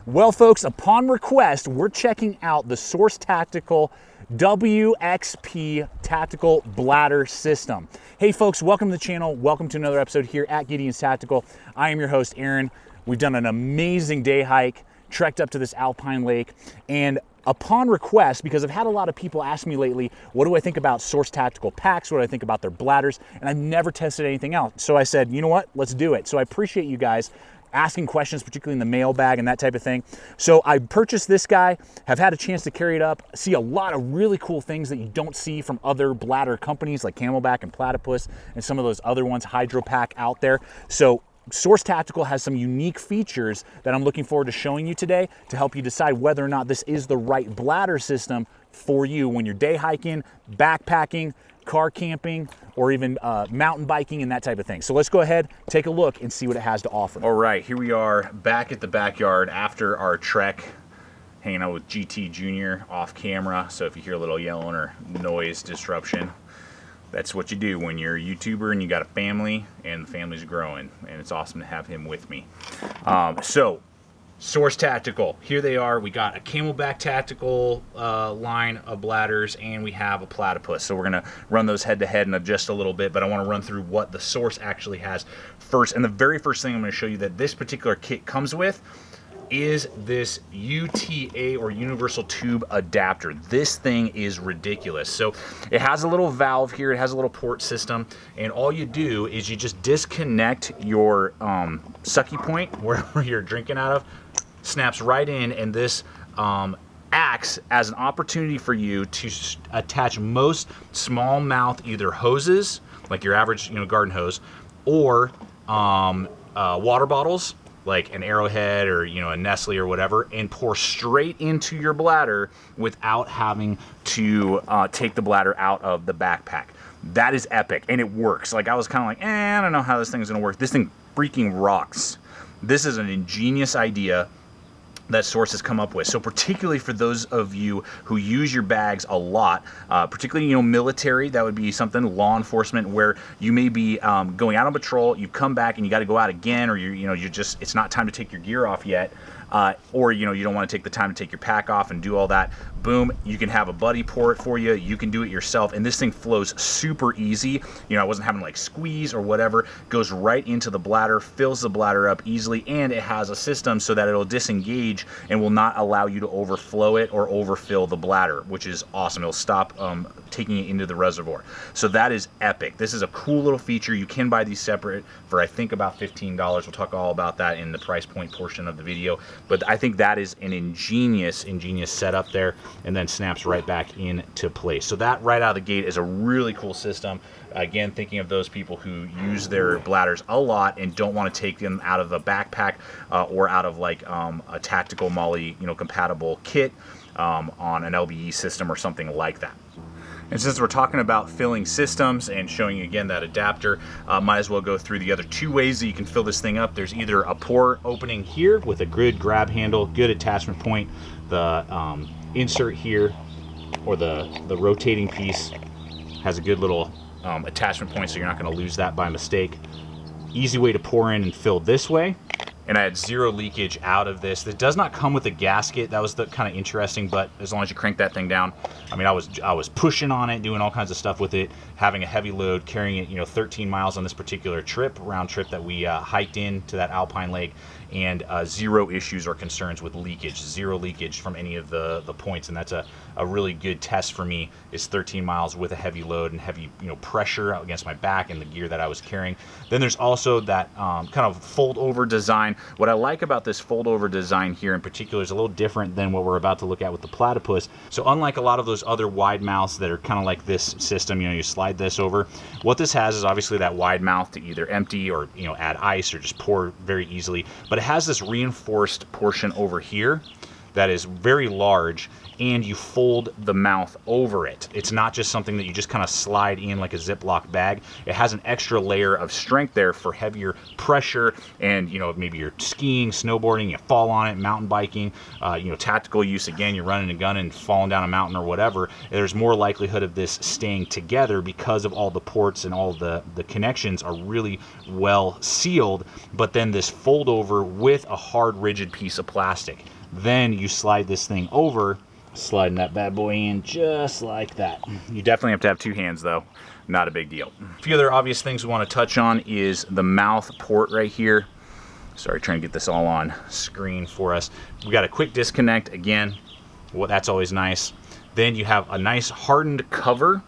Well, folks, upon request, we're checking out the Source Tactical WXP Tactical Bladder System. Hey folks, welcome to the channel. Welcome to another episode here at Gideon's Tactical. I am your host, Aaron. We've done an amazing day hike, trekked up to this alpine lake, and upon request, because I've had a lot of people ask me lately, what do I think about Source Tactical packs? What do I think about their bladders? And I've never tested anything else. So I said, you know what, let's do it. So I appreciate you guys asking questions, particularly in the mailbag and that type of thing. So I purchased this guy, have had a chance to carry it up, see a lot of really cool things that you don't see from other bladder companies like Camelback and Platypus and some of those other ones, Hydro Pack out there. So Source Tactical has some unique features that I'm looking forward to showing you today to help you decide whether or not this is the right bladder system for you when you're day hiking, backpacking, car camping, or even mountain biking and that type of thing. So let's go ahead, take a look, and see what it has to offer. All right, here we are back at the backyard after our trek, hanging out with GT Jr. off camera. So if you hear a little yelling or noise disruption, that's what you do when you're a YouTuber and you got a family and the family's growing, and it's awesome to have him with me. So Source Tactical, here they are. We got a Camelback Tactical line of bladders, and we have a Platypus. So we're gonna run those head to head in just a little bit, but I wanna run through what the Source actually has first. And the very first thing I'm gonna show you that this particular kit comes with is this UTA, or universal tube adapter. This thing is ridiculous. So it has a little valve here, it has a little port system, and all you do is you just disconnect your sucky point, wherever you're drinking out of, snaps right in, and this acts as an opportunity for you to attach most smallmouth either hoses, like your average garden hose, or water bottles, like an Arrowhead or a Nestle or whatever, and pour straight into your bladder without having to take the bladder out of the backpack. That is epic, and it works. Like, I was kind of like, I don't know how this thing is gonna work. This thing freaking rocks. This is an ingenious idea that Source has come up with. So particularly for those of you who use your bags a lot, particularly military, that would be something, law enforcement, where you may be going out on patrol, you come back and you got to go out again, or you're just, it's not time to take your gear off yet, or you don't want to take the time to take your pack off and do all that. Boom, you can have a buddy pour it for you, you can do it yourself, and this thing flows super easy. I wasn't having to like squeeze or whatever. Goes right into the bladder, fills the bladder up easily, and it has a system so that it'll disengage and will not allow you to overflow it or overfill the bladder, which is awesome. It'll stop taking it into the reservoir. So that is epic. This is a cool little feature. You can buy these separate for I think about $15. We'll talk all about that in the price point portion of the video, but I think that is an ingenious setup there, and then snaps right back into place. So that right out of the gate is a really cool system. Again, thinking of those people who use their bladders a lot and don't want to take them out of a backpack or out of like a tactical MOLLE compatible kit on an LBE system or something like that. And since we're talking about filling systems and showing again that adapter, might as well go through the other two ways that you can fill this thing up. There's either a pour opening here with a good grab handle, good attachment point, the insert here, or the rotating piece has a good little attachment point, so you're not going to lose that by mistake. Easy way to pour in and fill this way. And I had zero leakage out of this. This does not come with a gasket. That was the kind of interesting, but as long as you crank that thing down, I mean, I was pushing on it, doing all kinds of stuff with it, having a heavy load, carrying it 13 miles on this particular trip, round trip that we hiked into that alpine lake, and zero issues or concerns with leakage. Zero leakage from any of the points, and that's a really good test for me, is 13 miles with a heavy load and heavy pressure against my back and the gear that I was carrying. Then there's also that kind of fold over design. What I like about this fold over design here in particular is a little different than what we're about to look at with the Platypus. So unlike a lot of those other wide mouths that are kind of like this system, you slide this over, what this has is obviously that wide mouth to either empty or add ice or just pour very easily, but it has this reinforced portion over here that is very large, and you fold the mouth over it. It's not just something that you just kind of slide in like a Ziploc bag. It has an extra layer of strength there for heavier pressure, and maybe you're skiing, snowboarding, you fall on it, mountain biking, tactical use, again, you're running a gun and falling down a mountain or whatever. There's more likelihood of this staying together because of all the ports and all the connections are really well sealed, but then this fold over with a hard rigid piece of plastic. Then you slide this thing over, sliding that bad boy in just like that. You definitely have to have 2 hands though, not a big deal. A few other obvious things we want to touch on is the mouth port right here. Sorry, trying to get this all on screen for us. We got a quick disconnect again. Well, that's always nice. Then you have a nice hardened cover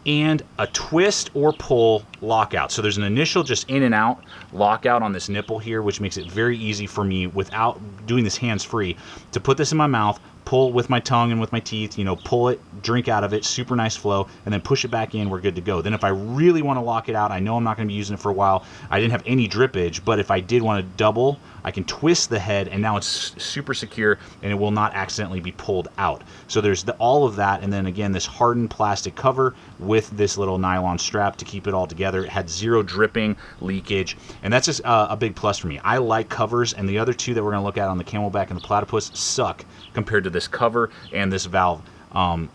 and a twist or pull lockout. So there's an initial just in and out lockout on this nipple here, which makes it very easy for me without doing this hands-free to put this in my mouth, pull with my tongue and with my teeth, you know, pull it, drink out of it, super nice flow, and then push it back in, we're good to go. Then if I really want to lock it out, I know I'm not going to be using it for a while, I didn't have any drippage, but if I did want to double, I can twist the head and now it's super secure and it will not accidentally be pulled out. So there's all of that, and then again, this hardened plastic cover with this little nylon strap to keep it all together. It had 0 dripping, leakage, and that's just a big plus for me. I like covers, and the other 2 that we're going to look at on the Camelback and the Platypus suck compared to this cover and this valve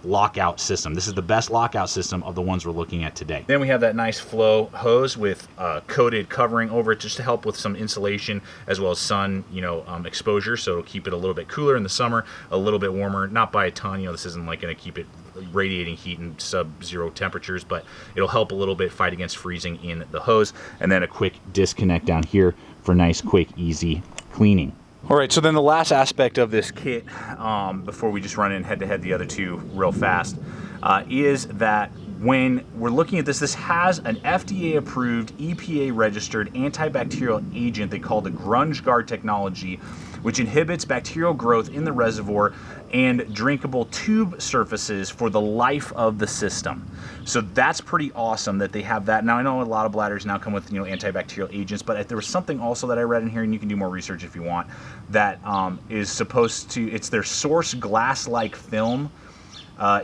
lockout system. This is the best lockout system of the ones we're looking at today. Then we have that nice flow hose with coated covering over it just to help with some insulation as well as sun, you know, exposure. So it'll keep it a little bit cooler in the summer, a little bit warmer, not by a ton. You know, this isn't like going to keep it radiating heat and sub-zero temperatures, but it'll help a little bit fight against freezing in the hose. And then a quick disconnect down here for nice, quick, easy cleaning. All right, so then the last aspect of this kit, before we just run in head-to-head the other 2 real fast, is that when we're looking at this, this has an FDA-approved, EPA-registered antibacterial agent they call the Grunge Guard technology, which inhibits bacterial growth in the reservoir and drinkable tube surfaces for the life of the system. So that's pretty awesome that they have that. Now, I know a lot of bladders now come with, you know, antibacterial agents, but there was something also that I read in here, and you can do more research if you want, that is supposed to, it's their source glass-like film,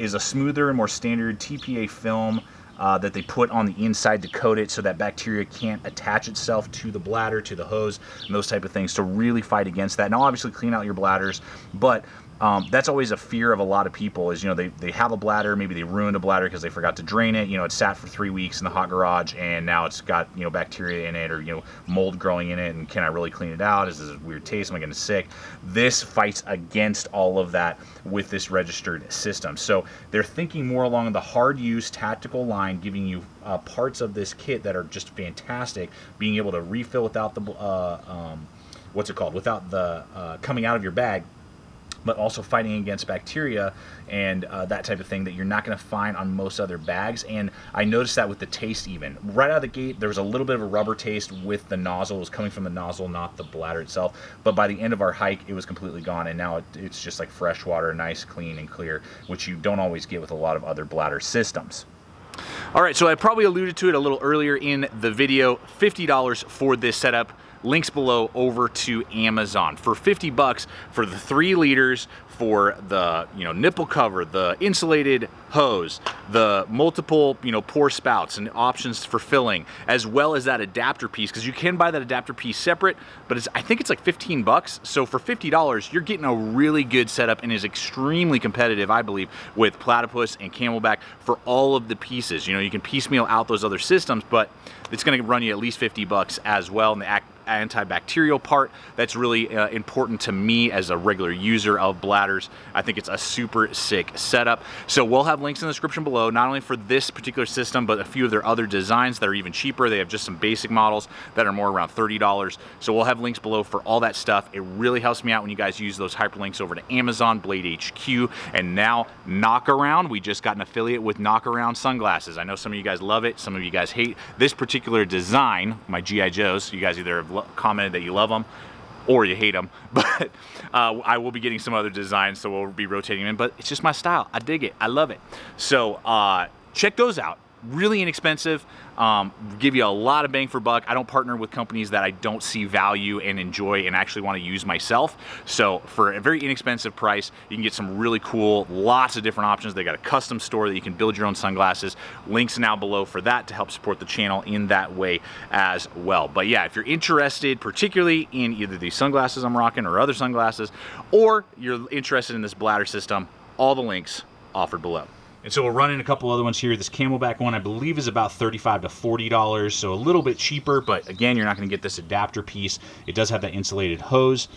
is a smoother and more standard TPA film that they put on the inside to coat it so that bacteria can't attach itself to the bladder, to the hose, and those type of things to really fight against that. Now, obviously, clean out your bladders, but that's always a fear of a lot of people is, you know, they have a bladder, maybe they ruined a bladder because they forgot to drain it, you know, it sat for 3 weeks in the hot garage and now it's got, you know, bacteria in it or, you know, mold growing in it, and can I really clean it out? Is this a weird taste? Am I getting sick? This fights against all of that with this registered system. So they're thinking more along the hard use tactical line, giving you parts of this kit that are just fantastic, being able to refill without the, what's it called? Without the coming out of your bag, but also fighting against bacteria and that type of thing that you're not going to find on most other bags. And I noticed that with the taste even. Right out of the gate, there was a little bit of a rubber taste with the nozzle. It was coming from the nozzle, not the bladder itself. But by the end of our hike, it was completely gone, and now it's just like fresh water, nice, clean, and clear, which you don't always get with a lot of other bladder systems. All right, so I probably alluded to it a little earlier in the video. $50 for this setup. Links below over to Amazon for 50 bucks for the 3 liters, for the, you know, nipple cover, the insulated hose, the multiple, you know, pour spouts and options for filling, as well as that adapter piece, because you can buy that adapter piece separate, but I think it's like 15 bucks. So for $50, you're getting a really good setup and is extremely competitive, I believe, with Platypus and Camelback for all of the pieces. You know, you can piecemeal out those other systems, but it's going to run you at least 50 bucks as well. And the antibacterial part, that's really important to me as a regular user of bladders. I think it's a super sick setup. So we'll have links in the description below, not only for this particular system, but a few of their other designs that are even cheaper. They have just some basic models that are more around $30. So we'll have links below for all that stuff. It really helps me out when you guys use those hyperlinks over to Amazon, Blade HQ, and now Knockaround. We just got an affiliate with Knockaround sunglasses. I know some of you guys love it, some of you guys hate this particular design, my G.I. Joes. You guys either have commented that you love them or you hate them, but I will be getting some other designs, so we'll be rotating them in, but it's just my style. I dig it. I love it. So check those out. Really inexpensive, give you a lot of bang for buck. I don't partner with companies that I don't see value and enjoy and actually want to use myself. So for a very inexpensive price, you can get some really cool, lots of different options. They got a custom store that you can build your own sunglasses. Links now below for that to help support the channel in that way as well. But yeah, if you're interested particularly in either these sunglasses I'm rocking or other sunglasses, or you're interested in this bladder system, all the links offered below. And so we'll run in a couple other ones here. This Camelback one, I believe, is about $35 to $40, so a little bit cheaper, but again, you're not gonna get this adapter piece. It does have that insulated hose.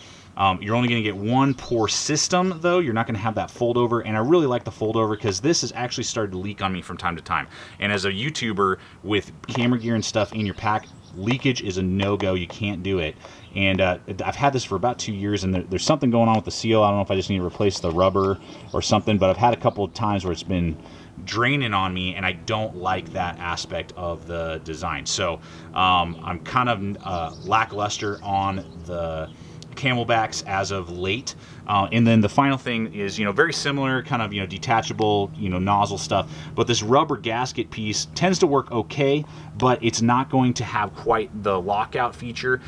You're only gonna get one pour system though. You're not gonna have that fold over, and I really like the fold over because this has actually started to leak on me from time to time. And as a YouTuber with camera gear and stuff in your pack, leakage is a no-go. You can't do it. And I've had this for about 2 years, and there's something going on with the seal. I don't know if I just need to replace the rubber or something, but I've had a couple of times where it's been draining on me, and I don't like that aspect of the design. So I'm kind of lackluster on the Camelbacks as of late. And then the final thing is, very similar, kind of, detachable, nozzle stuff. But this rubber gasket piece tends to work okay, but it's not going to have quite the lockout feature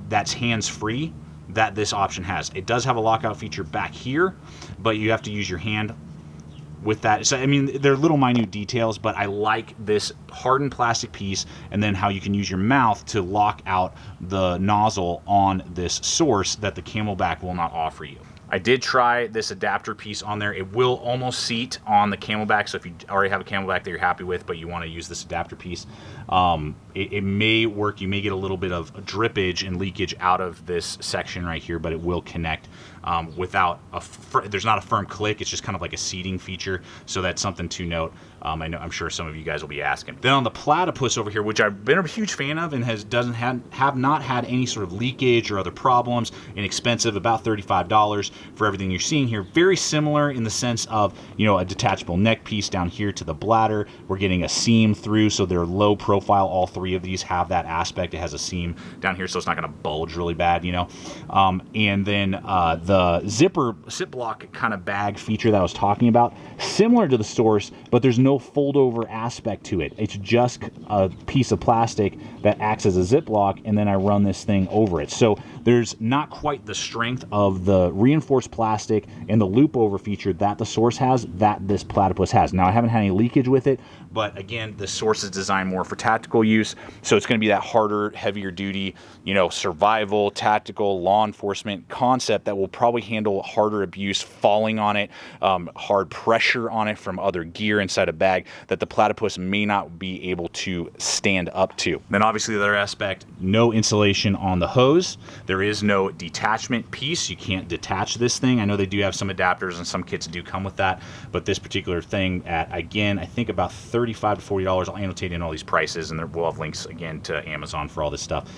that's hands-free that this option has. It does have a lockout feature back here, but you have to use your hand with that. So, I mean, they're little minute details, but I like this hardened plastic piece, and then how you can use your mouth to lock out the nozzle on this source that the Camelback will not offer you. I did try this adapter piece on there. It will almost seat on the Camelback, so if you already have a Camelback that you're happy with, but you want to use this adapter piece, it may work. You may get a little bit of drippage and leakage out of this section right here, but it will connect without there's not a firm click. It's just kind of like a seating feature, so that's something to note. I'm sure some of you guys will be asking. Then on the Platypus over here, which I've been a huge fan of and have not had any sort of leakage or other problems, inexpensive, about $35 for everything you're seeing here. Very similar in the sense of, a detachable neck piece down here to the bladder. We're getting a seam through, so they're low profile. All three of these have that aspect. It has a seam down here, so it's not going to bulge really bad, and then the zip block kind of bag feature that I was talking about, similar to the Source, but there's no fold over aspect to it. It's just a piece of plastic that acts as a Ziploc, and then I run this thing over it. So there's not quite the strength of the reinforced plastic and the loop over feature that the Source has, that this Platypus has. Now, I haven't had any leakage with it, but again, the Source is designed more for tactical use, so it's going to be that harder, heavier duty, survival, tactical, law enforcement concept that will probably handle harder abuse, falling on it, hard pressure on it from other gear inside a bag that the Platypus may not be able to stand up to. Then obviously the other aspect, no insulation on the hose. There is no detachment piece. You can't detach this thing. I know they do have some adapters and some kits do come with that, but this particular thing at, again, I think about $35 to $40. I'll annotate in all these prices, and we'll have links again to Amazon for all this stuff.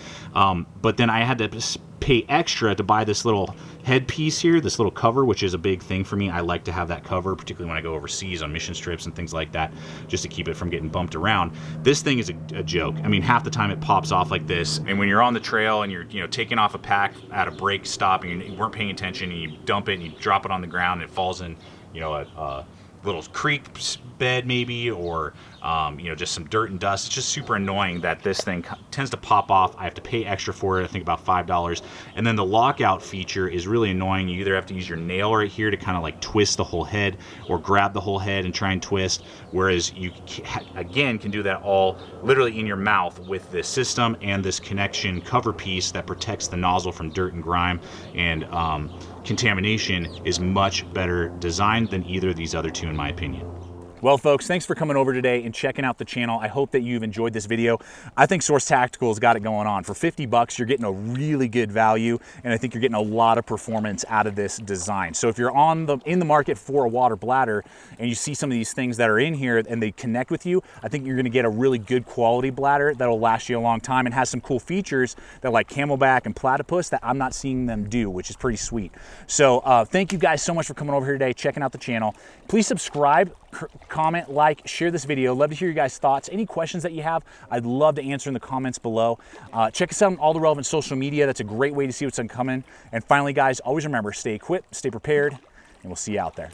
But then I had to pay extra to buy this little headpiece here, this little cover, which is a big thing for me. I like to have that cover, particularly when I go overseas on mission trips and things like that, just to keep it from getting bumped around. This thing is a joke. I mean, half the time it pops off like this, and when you're on the trail and you're taking off a pack at a brake stop and you weren't paying attention, and you dump it and you drop it on the ground and it falls in a little creek bed maybe, or just some dirt and dust. It's just super annoying that this thing tends to pop off. I have to pay extra for it, I think about $5. And then the lockout feature is really annoying. You either have to use your nail right here to kind of like twist the whole head, or grab the whole head and try and twist, whereas you again can do that all literally in your mouth with this system and this connection cover piece that protects the nozzle from dirt and grime and contamination. Is much better designed than either of these other two, in my opinion. Well, folks, thanks for coming over today and checking out the channel. I hope that you've enjoyed this video. I think Source Tactical's got it going on. For 50 bucks, you're getting a really good value, and I think you're getting a lot of performance out of this design. So if you're in the market for a water bladder and you see some of these things that are in here and they connect with you, I think you're gonna get a really good quality bladder that'll last you a long time and has some cool features that, like Camelback and Platypus, that I'm not seeing them do, which is pretty sweet. So thank you guys so much for coming over here today, checking out the channel. Please subscribe, comment, like, share this video. Love to hear your guys' thoughts. Any questions that you have, I'd love to answer in the comments below. Check us out on all the relevant social media. That's a great way to see what's coming. And finally, guys, always remember, stay equipped, stay prepared, and we'll see you out there.